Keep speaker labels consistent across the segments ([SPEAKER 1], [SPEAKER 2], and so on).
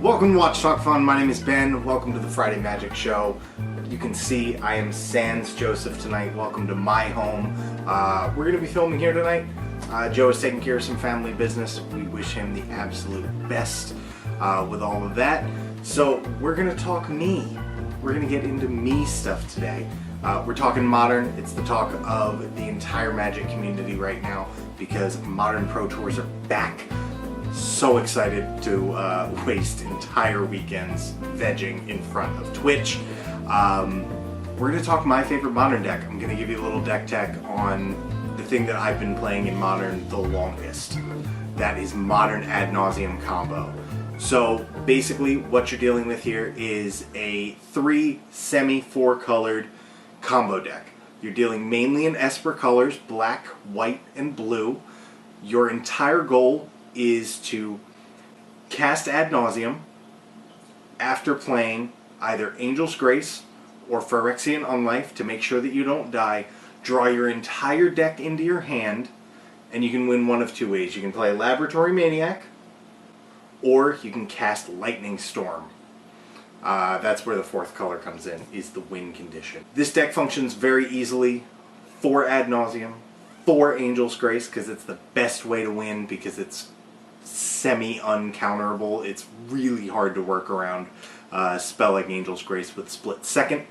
[SPEAKER 1] Welcome to Watch Talk Fun. My name is Ben. Welcome to the Friday Magic Show. You can see I am Sans Joseph tonight. Welcome to my home. We're going to be filming here tonight. Joe is taking care of some family business. We wish him the absolute best with all of that. So we're going to talk me. We're going to get into me stuff today. We're talking modern. It's the talk of the entire Magic community right now because Modern Pro Tours are back. So excited to waste entire weekends vegging in front of Twitch. We're going to talk my favorite Modern deck. I'm going to give you a little deck tech on the thing that I've been playing in Modern the longest. That is Modern Ad Nauseam combo. So basically what you're dealing with here is a 3 semi-4 colored combo deck. You're dealing mainly in Esper colors, black, white, and blue. Your entire goal is to cast Ad Nauseam after playing either Angel's Grace or Phyrexian Unlife to make sure that you don't die. Draw your entire deck into your hand, and you can win one of two ways. You can play Laboratory Maniac, or you can cast Lightning Storm. That's where the fourth color comes in, is the win condition. This deck functions very easily for Ad Nauseam, for Angel's Grace, because it's the best way to win, because it's semi-uncounterable. It's really hard to work around a spell like Angel's Grace with split second.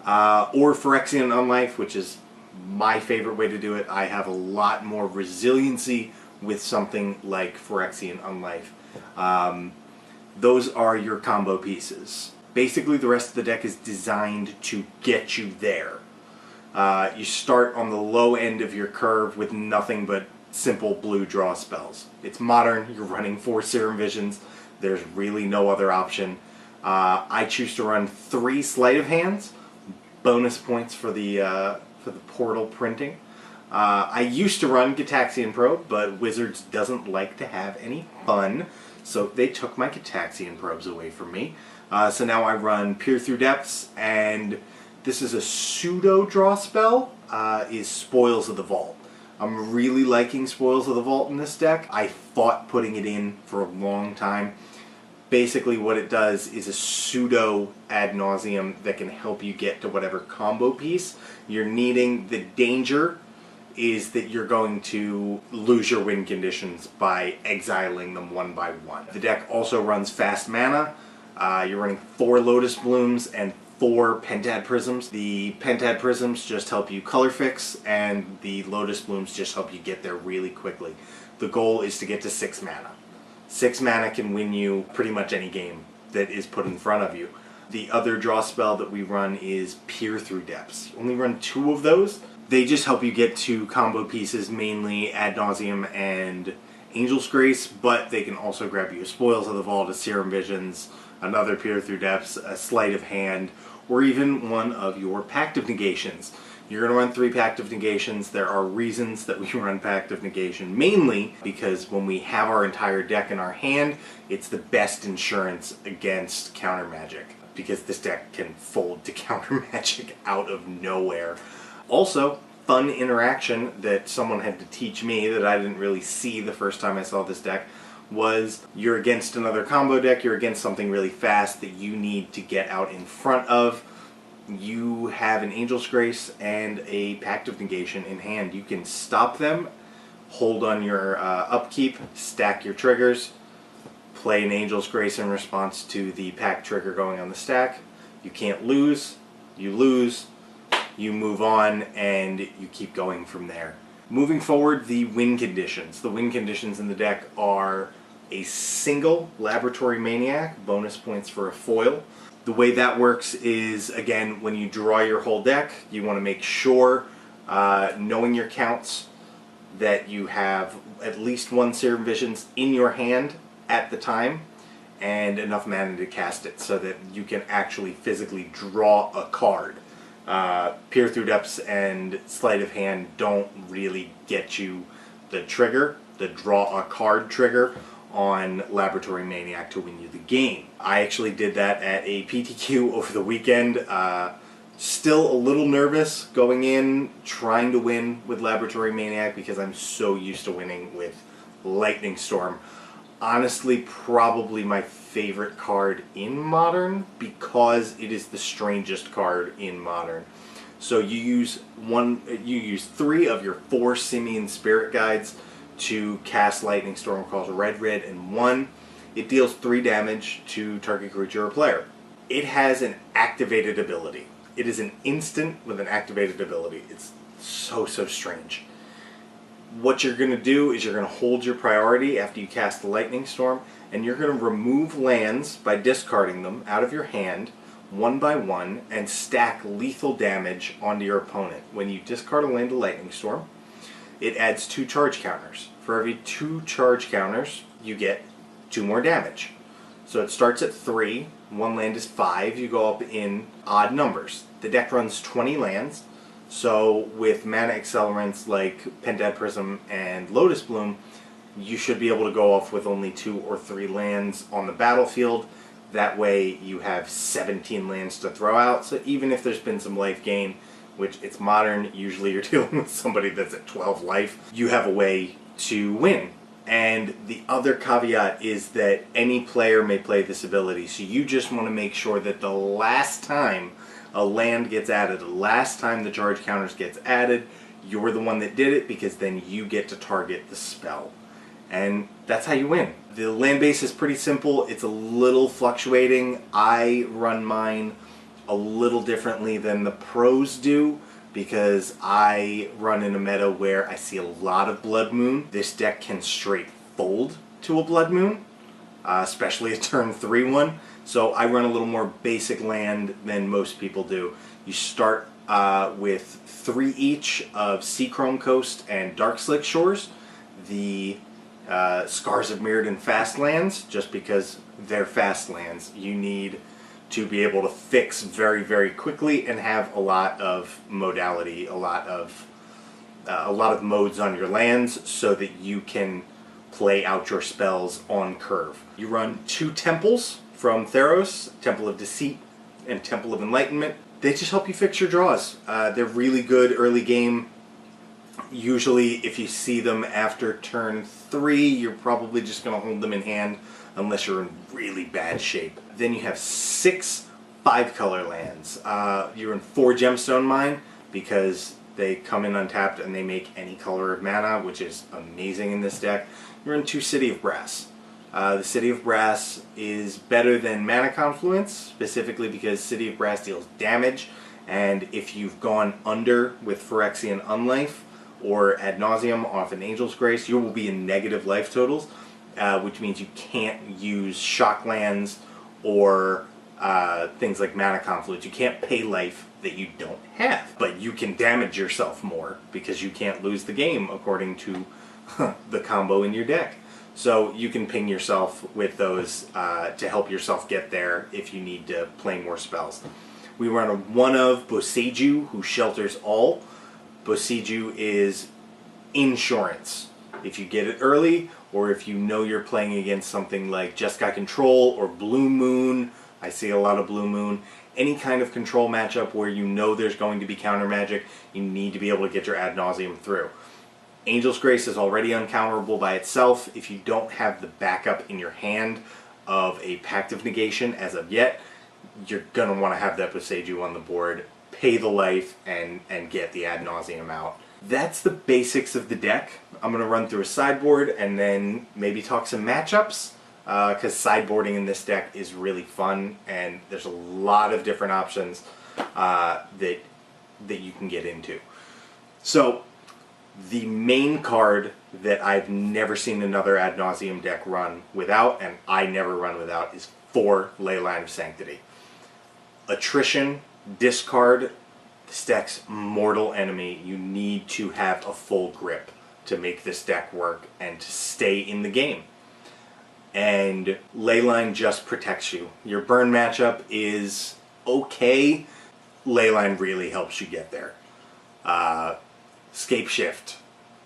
[SPEAKER 1] Or Phyrexian Unlife, which is my favorite way to do it. I have a lot more resiliency with something like Phyrexian Unlife. Those are your combo pieces. Basically, the rest of the deck is designed to get you there. You start on the low end of your curve with nothing but simple blue draw spells. It's Modern. You're running 4 Serum Visions. There's really no other option. I choose to run 3 Sleight of Hands. Bonus points for the portal printing. I used to run Gitaxian Probe, but Wizards doesn't like to have any fun, so they took my Gitaxian Probes away from me. So now I run Peer Through Depths, and this is a pseudo draw spell, is Spoils of the Vault. I'm really liking Spoils of the Vault in this deck. I fought putting it in for a long time. Basically what it does is a pseudo Ad Nauseam that can help you get to whatever combo piece you're needing. The danger is that you're going to lose your win conditions by exiling them one by one. The deck also runs fast mana. You're running 4 Lotus Blooms and 4 Pentad Prisms. The Pentad Prisms just help you color fix, and the Lotus Blooms just help you get there really quickly. The goal is to get to 6 mana. 6 mana can win you pretty much any game that is put in front of you. The other draw spell that we run is Peer Through Depths. You only run 2 of those. They just help you get to combo pieces, mainly Ad Nauseam and Angel's Grace, but they can also grab you a Spoils of the Vault, a Serum Visions, another Peer Through Depths, a Sleight of Hand, or even one of your Pact of Negations. You're going to run 3 Pact of Negations. There are reasons that we run Pact of Negation, mainly because when we have our entire deck in our hand, it's the best insurance against counter magic, because this deck can fold to counter magic out of nowhere. Also, fun interaction that someone had to teach me that I didn't really see the first time I saw this deck was you're against another combo deck, you're against something really fast that you need to get out in front of. You have an Angel's Grace and a Pact of Negation in hand. You can stop them, hold on your upkeep, stack your triggers, play an Angel's Grace in response to the Pact trigger going on the stack. You can't lose, you lose, you move on, and you keep going from there. Moving forward, the win conditions. The win conditions in the deck are a single Laboratory Maniac, bonus points for a foil. The way that works is, again, when you draw your whole deck, you want to make sure, knowing your counts, that you have at least 1 Serum Visions in your hand at the time, and enough mana to cast it so that you can actually physically draw a card. Peer Through Depths and Sleight of Hand don't really get you the trigger, the draw a card trigger on Laboratory Maniac to win you the game. I actually did that at a PTQ over the weekend. Still a little nervous going in, trying to win with Laboratory Maniac because I'm so used to winning with Lightning Storm. honestly probably my favorite card in Modern because it is the strangest card in Modern. So you use 3 of your 4 Simian Spirit Guides to cast Lightning Storm. It costs red, and 1. It deals 3 damage to target creature or player. It has an activated ability. It is an instant with an activated ability. It's so strange. What you're going to do is you're going to hold your priority after you cast the Lightning Storm, and you're going to remove lands by discarding them out of your hand one by one and stack lethal damage onto your opponent. When you discard a land of Lightning Storm, it adds 2 charge counters. For every 2 charge counters, you get 2 more damage. So it starts at 3, 1 land is 5, you go up in odd numbers. The deck runs 20 lands, so with mana accelerants like Pentad Prism and Lotus Bloom, you should be able to go off with only 2 or 3 lands on the battlefield. That way you have 17 lands to throw out, so even if there's been some life gain, which it's Modern, usually you're dealing with somebody that's at 12 life, you have a way to win. And the other caveat is that any player may play this ability, so you just want to make sure that the last time a land gets added, the last time the charge counters gets added, you're the one that did it, because then you get to target the spell. And that's how you win. The land base is pretty simple. It's a little fluctuating. I run mine a little differently than the pros do because I run in a meta where I see a lot of Blood Moon. This deck can straight fold to a Blood Moon, especially a turn 3 one. So I run a little more basic land than most people do. You start with 3 each of Seachrome Coast and Darkslick Shores. The Scars of Mirrodin fast lands, just because they're fast lands. You need to be able to fix very quickly and have a lot of modality, a lot of modes on your lands so that you can play out your spells on curve. You run 2 temples from Theros, Temple of Deceit and Temple of Enlightenment. They just help you fix your draws. They're really good early game. Usually if you see them after turn 3, you're probably just going to hold them in hand unless you're in really bad shape. Then you have 6 5-color lands. You're in 4 Gemstone Mine because they come in untapped and they make any color of mana, which is amazing in this deck. You're in 2 City of Brass. The City of Brass is better than Mana Confluence, specifically because City of Brass deals damage, and if you've gone under with Phyrexian Unlife or Ad Nauseam off an Angel's Grace, you will be in negative life totals, which means you can't use shock lands or things like Mana Confluence. You can't pay life that you don't have, but you can damage yourself more because you can't lose the game according to the combo in your deck. So you can ping yourself with those to help yourself get there if you need to play more spells. We run a 1 of Boseiju, who shelters all. Boseiju is insurance. If you get it early, or if you know you're playing against something like Jeskai Control or Blue Moon, I see a lot of Blue Moon, any kind of control matchup where you know there's going to be counter magic, you need to be able to get your Ad Nauseam through. Angel's Grace is already uncounterable by itself. If you don't have the backup in your hand of a Pact of Negation as of yet, you're going to want to have that Boseiju on the board, pay the life, and get the Ad Nauseam out. That's the basics of the deck. I'm going to run through a sideboard and then maybe talk some matchups, because sideboarding in this deck is really fun, and there's a lot of different options that you can get into. So, the main card that I've never seen another Ad Nauseam deck run without, and I never run without, is 4 Leyline of Sanctity. Attrition, discard, this deck's mortal enemy. You need to have a full grip to make this deck work and to stay in the game. And Leyline just protects you. Your burn matchup is okay. Leyline really helps you get there. Scape Shift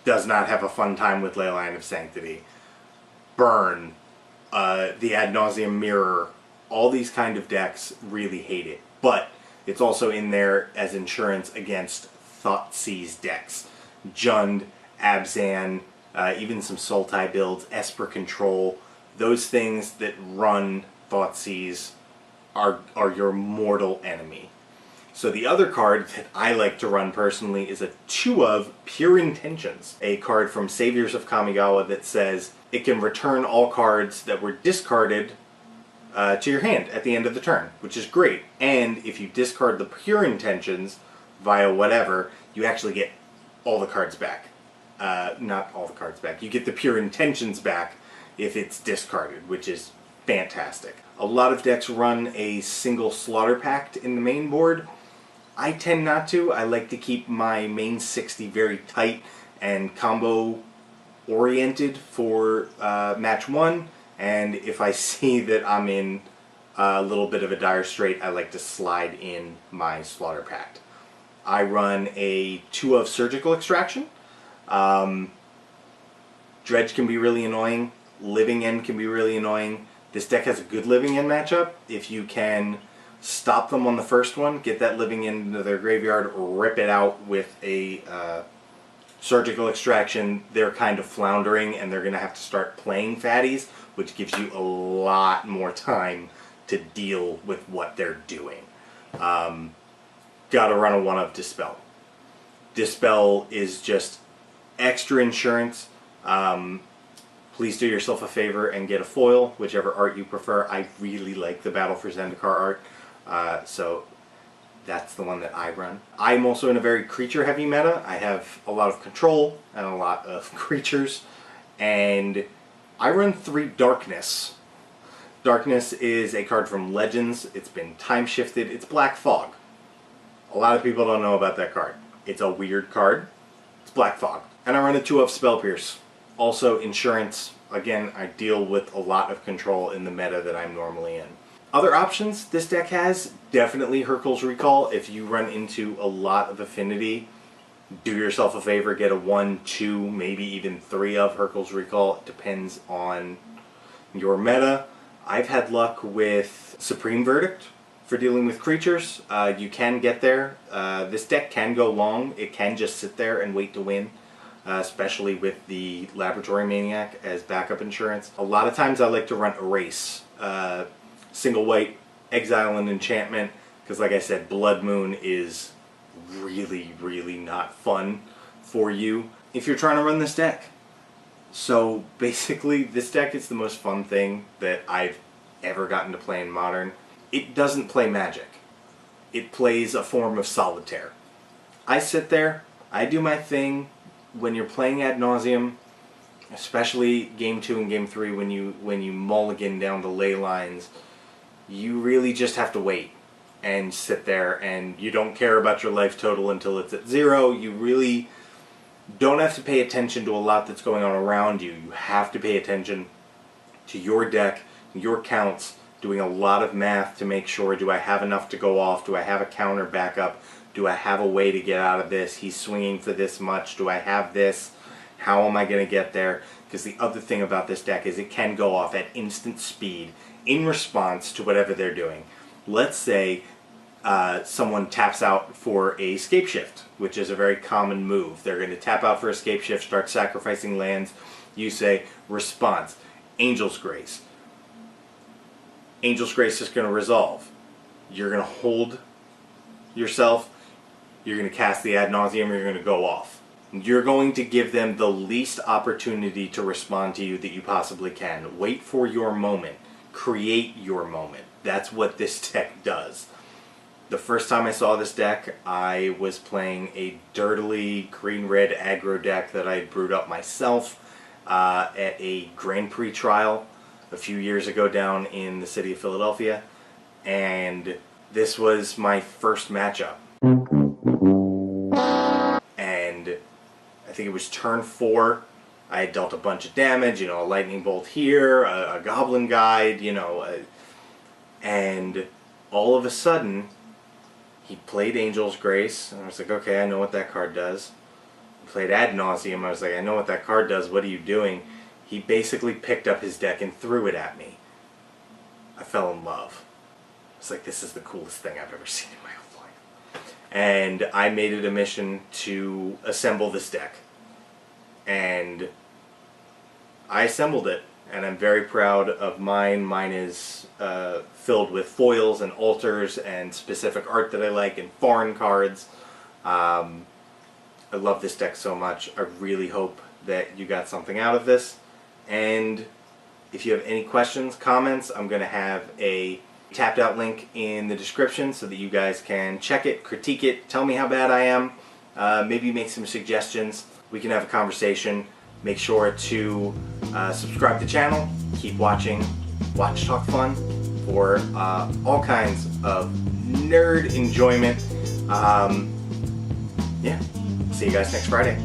[SPEAKER 1] does not have a fun time with Leyline of Sanctity. Burn, the Ad Nauseam Mirror, all these kind of decks really hate it. But it's also in there as insurance against Thoughtseize decks. Jund, Abzan, even some Sultai builds, Esper Control, those things that run Thoughtseize are your mortal enemy. So the other card that I like to run personally is a 2 of Pure Intentions, a card from Saviors of Kamigawa that says it can return all cards that were discarded to your hand at the end of the turn, which is great. And if you discard the Pure Intentions via whatever, you actually get all the cards back. Not all the cards back. You get the Pure Intentions back if it's discarded, which is fantastic. A lot of decks run a single Slaughter Pact in the main board. I tend not to. I like to keep my main 60 very tight and combo oriented for match 1. And if I see that I'm in a little bit of a dire strait, I like to slide in my Slaughter Pact. I run a 2 of Surgical Extraction. Dredge can be really annoying. Living End can be really annoying. This deck has a good Living End matchup. If you can stop them on the first one, get that Living End into their graveyard, rip it out with a Surgical Extraction, they're kind of floundering and they're going to have to start playing fatties, which gives you a lot more time to deal with what they're doing. Gotta run a 1 of Dispel. Dispel is just extra insurance. Please do yourself a favor and get a foil, whichever art you prefer. I really like the Battle for Zendikar art, so that's the one that I run. I'm also in a very creature-heavy meta. I have a lot of control and a lot of creatures, and I run 3 Darkness. Darkness is a card from Legends. It's been time-shifted. It's Black Fog. A lot of people don't know about that card. It's a weird card. It's Black Fog. And I run a 2 of Spell Pierce. Also insurance. Again, I deal with a lot of control in the meta that I'm normally in. Other options this deck has, definitely Hurkyl's Recall. If you run into a lot of affinity, do yourself a favor, get a 1, 2, maybe even 3 of Hurkyl's Recall. It depends on your meta. I've had luck with Supreme Verdict for dealing with creatures. You can get there. This deck can go long. It can just sit there and wait to win. Especially with the Laboratory Maniac as backup insurance. A lot of times I like to run Erase. Single white, exile an enchantment, because like I said, Blood Moon is really, really not fun for you if you're trying to run this deck. So basically, this deck is the most fun thing that I've ever gotten to play in Modern. It doesn't play Magic. It plays a form of Solitaire. I sit there, I do my thing. When you're playing Ad Nauseam, especially Game 2 and Game 3, when you mulligan down the ley lines, you really just have to wait and sit there, and you don't care about your life total until it's at 0. You really don't have to pay attention to a lot that's going on around you. You have to pay attention to your deck, your counts, doing a lot of math to make sure, do I have enough to go off? Do I have a counter backup? Do I have a way to get out of this? He's swinging for this much. Do I have this? How am I going to get there? Because the other thing about this deck is it can go off at instant speed in response to whatever they're doing. Let's say someone taps out for a Scape Shift, which is a very common move. They're going to tap out for a Scape Shift, start sacrificing lands. You say, response, Angel's Grace. Angel's Grace is going to resolve. You're going to hold yourself. You're going to cast the Ad Nauseam, you're going to go off. You're going to give them the least opportunity to respond to you that you possibly can. Wait for your moment. Create your moment. That's what this deck does. The first time I saw this deck, I was playing a dirtily green-red aggro deck that I had brewed up myself at a Grand Prix trial a few years ago down in the city of Philadelphia. And this was my first matchup. And I think it was turn 4. I had dealt a bunch of damage, a lightning bolt here, a goblin guide, and all of a sudden he played Angel's Grace, and I was like, okay, I know what that card does. He played Ad Nauseam, I was like, I know what that card does, what are you doing? He basically picked up his deck and threw it at me. I fell in love. It's like, this is the coolest thing I've ever seen in my whole life. And I made it a mission to assemble this deck. And I assembled it. and I'm very proud of mine. Mine is filled with foils and altars and specific art that I like and foreign cards. I love this deck so much. I really hope that you got something out of this. And if you have any questions, comments, I'm going to have a tapped out link in the description so that you guys can check it, critique it, tell me how bad I am, maybe make some suggestions. We can have a conversation. Make sure to subscribe to the channel, keep watching Watch Talk Fun for all kinds of nerd enjoyment. Yeah, see you guys next Friday.